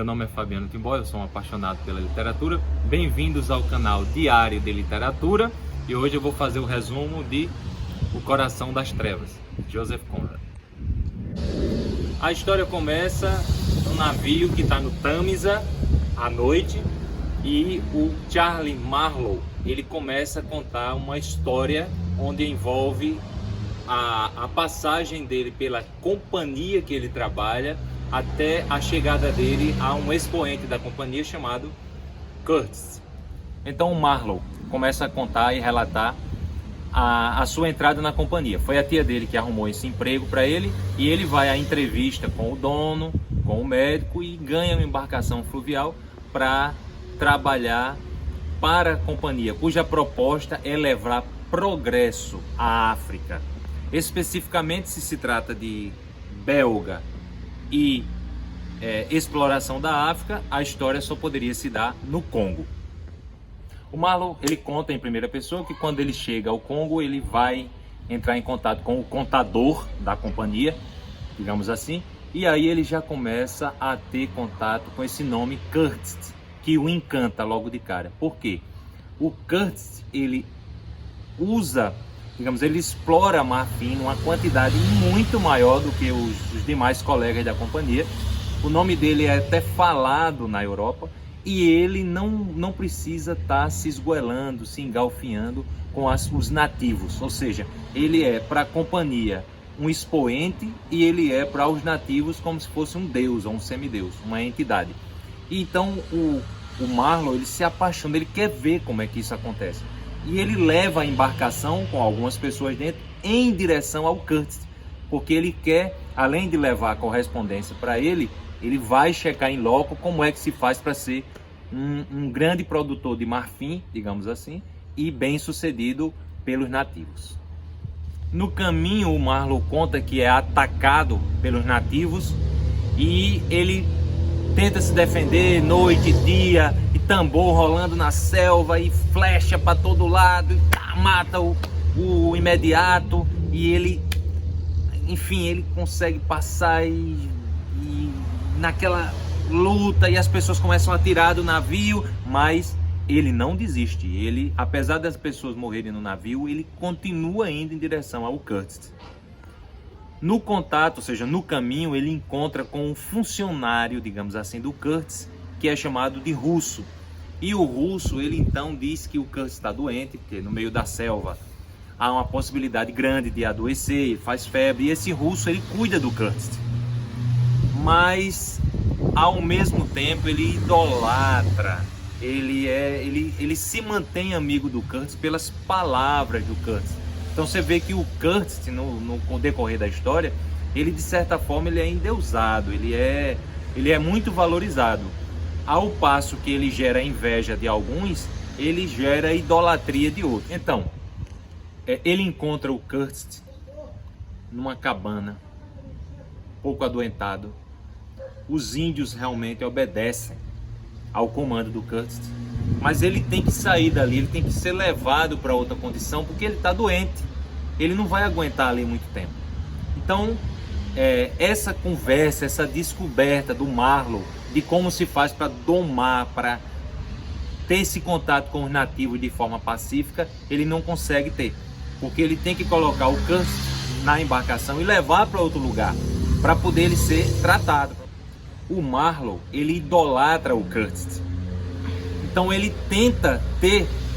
Meu nome é Fabiano Timbó, eu sou um apaixonado pela literatura. Bem-vindos ao canal Diário de Literatura. E hoje eu vou fazer o resumo de O Coração das Trevas, de Joseph Conrad. A história começa num navio que está no Tâmisa à noite, e o Charlie Marlowe, ele começa a contar uma história onde envolve a passagem dele pela companhia que ele trabalha até a chegada dele a um expoente da companhia chamado Curtis. Então o Marlowe começa a contar e relatar a sua entrada na companhia. Foi a tia dele que arrumou esse emprego para ele, e ele vai à entrevista com o dono, com o médico, e ganha uma embarcação fluvial para trabalhar para a companhia, cuja proposta é levar progresso à África. Especificamente, se trata de belga e exploração da África, a história só poderia se dar no Congo. O Marlowe, ele conta em primeira pessoa que quando ele chega ao Congo, ele vai entrar em contato com o contador da companhia, digamos assim, e aí ele já começa a ter contato com esse nome Curtis, que o encanta logo de cara. Por quê? O Curtis, ele usa, digamos, ele explora marfim numa quantidade muito maior do que os demais colegas da companhia. O nome dele é até falado na Europa, e ele não precisa estar se esgoelando, se engalfinhando com os nativos. Ou seja, ele é para a companhia um expoente, e ele é para os nativos como se fosse um deus ou um semideus, uma entidade. E então o Marlowe, ele se apaixona, ele quer ver como é que isso acontece. E ele leva a embarcação com algumas pessoas dentro em direção ao Curtis, porque ele quer, além de levar a correspondência para ele vai checar em loco como é que se faz para ser um grande produtor de marfim, digamos assim, e bem sucedido pelos nativos. No caminho, o Marlowe conta que é atacado pelos nativos, e ele tenta se defender noite e dia, e tambor rolando na selva, e flecha para todo lado, e mata o imediato, e ele, enfim, ele consegue passar e naquela luta, e as pessoas começam a tirar do navio, mas ele não desiste. Ele, apesar das pessoas morrerem no navio, ele continua indo em direção ao Curtis. No contato, ou seja, no caminho, ele encontra com um funcionário, digamos assim, do Curtis, que é chamado de Russo. E o Russo, ele então diz que o Curtis está doente, porque no meio da selva há uma possibilidade grande de adoecer, faz febre, e esse Russo, ele cuida do Curtis. Mas ao mesmo tempo ele idolatra, ele se mantém amigo do Curtis pelas palavras do Curtis. Então você vê que o Curtis, no decorrer da história, ele de certa forma ele é endeusado, ele é muito valorizado. Ao passo que ele gera inveja de alguns, ele gera idolatria de outros. Então, ele encontra o Curtis numa cabana, pouco adoentado. Os índios realmente obedecem ao comando do Curtis, mas ele tem que sair dali, ele tem que ser levado para outra condição, porque ele está doente, ele não vai aguentar ali muito tempo. Então, essa conversa, essa descoberta do Marlowe de como se faz para domar, para ter esse contato com os nativos de forma pacífica, ele não consegue ter, porque ele tem que colocar o Curtis na embarcação e levar para outro lugar, para poder ele ser tratado. O Marlowe, ele idolatra o Curtis. Então ele tenta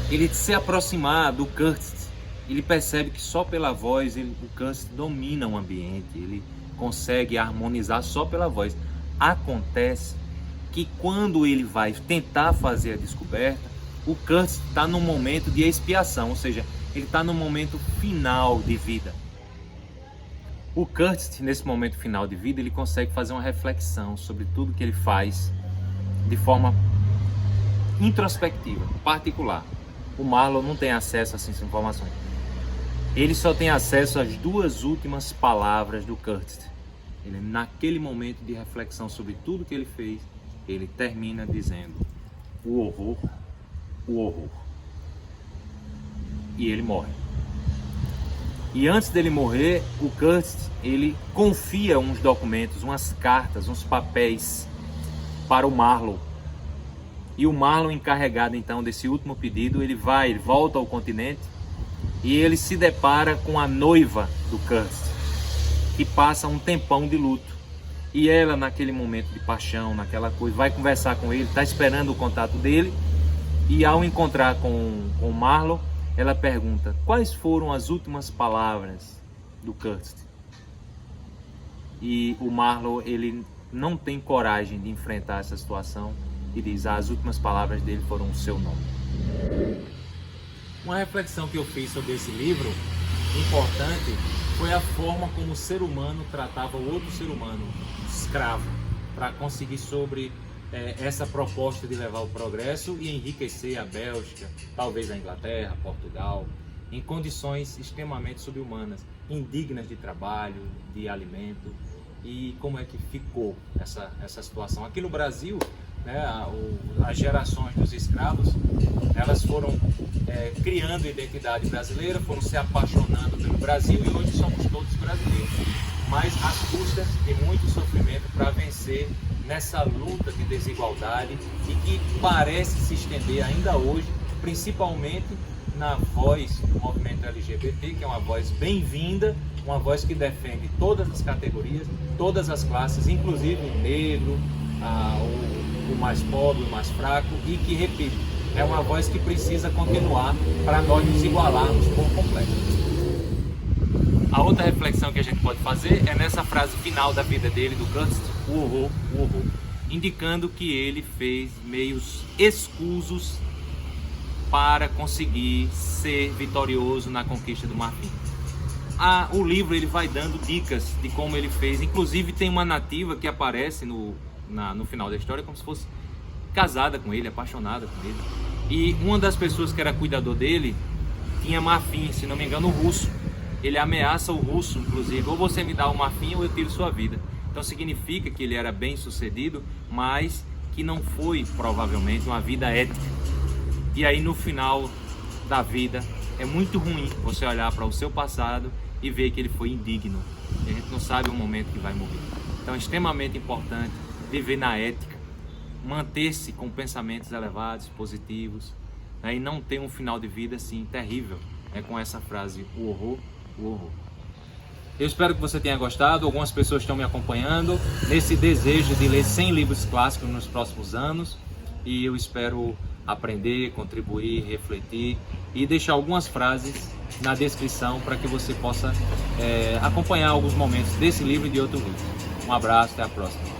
ele se aproximar do Curtis. Ele percebe que só pela voz o Curtis domina o ambiente, ele consegue harmonizar só pela voz. Acontece que quando ele vai tentar fazer a descoberta, o Curtis está num momento de expiação, ou seja, ele está no momento final de vida. O Curtis, nesse momento final de vida, ele consegue fazer uma reflexão sobre tudo que ele faz de forma introspectiva, particular. O Marlowe não tem acesso a essas informações. Ele só tem acesso às duas últimas palavras do Curtis. Ele, naquele momento de reflexão sobre tudo que ele fez, ele termina dizendo: o horror, o horror. E ele morre. E antes dele morrer, o Curtis, ele confia uns documentos, umas cartas, uns papéis para o Marlowe. E o Marlowe, encarregado então desse último pedido, ele volta ao continente e ele se depara com a noiva do Kurtz, que passa um tempão de luto. E ela, naquele momento de paixão, naquela coisa, vai conversar com ele, está esperando o contato dele. E ao encontrar com o Marlowe, ela pergunta: quais foram as últimas palavras do Kurtz? E o Marlowe, ele não tem coragem de enfrentar essa situação e diz: as últimas palavras dele foram o seu nome. Uma reflexão que eu fiz sobre esse livro, importante, foi a forma como o ser humano tratava o outro ser humano, escravo, para conseguir sobre essa proposta de levar o progresso e enriquecer a Bélgica, talvez a Inglaterra, Portugal, em condições extremamente subhumanas, indignas de trabalho, de alimento. E como é que ficou essa situação? Aqui no Brasil, né, as gerações dos escravos, elas foram criando identidade brasileira, foram se apaixonando pelo Brasil e hoje somos todos brasileiros, mas às custas de muito sofrimento para vencer nessa luta de desigualdade e que parece se estender ainda hoje, principalmente na voz do movimento LGBT, que é uma voz bem-vinda, uma voz que defende todas as categorias, todas as classes, inclusive o negro, o mais pobre, o mais fraco, e que, repito, é uma voz que precisa continuar para nós nos igualarmos por completo. A outra reflexão que a gente pode fazer é nessa frase final da vida dele, do Kurtz, o horror, indicando que ele fez meios escusos para conseguir ser vitorioso na conquista do Marfim. O livro ele vai dando dicas de como ele fez, inclusive tem uma nativa que aparece no final da história como se fosse casada com ele, apaixonada com ele. E uma das pessoas que era cuidador dele tinha marfim, se não me engano, russo. Ele ameaça o russo, inclusive: ou você me dá o marfim ou eu tiro sua vida. Então significa que ele era bem sucedido, mas que não foi provavelmente uma vida ética. E aí no final da vida é muito ruim você olhar para o seu passado e ver que ele foi indigno. A gente não sabe o momento que vai morrer. Então é extremamente importante viver na ética, manter-se com pensamentos elevados, positivos, né? E não ter um final de vida assim terrível, com essa frase: o horror. Eu espero que você tenha gostado. Algumas pessoas estão me acompanhando nesse desejo de ler 100 livros clássicos nos próximos anos, e eu espero aprender, contribuir, refletir e deixar algumas frases na descrição para que você possa acompanhar alguns momentos desse livro e de outro livro. Um abraço, até a próxima.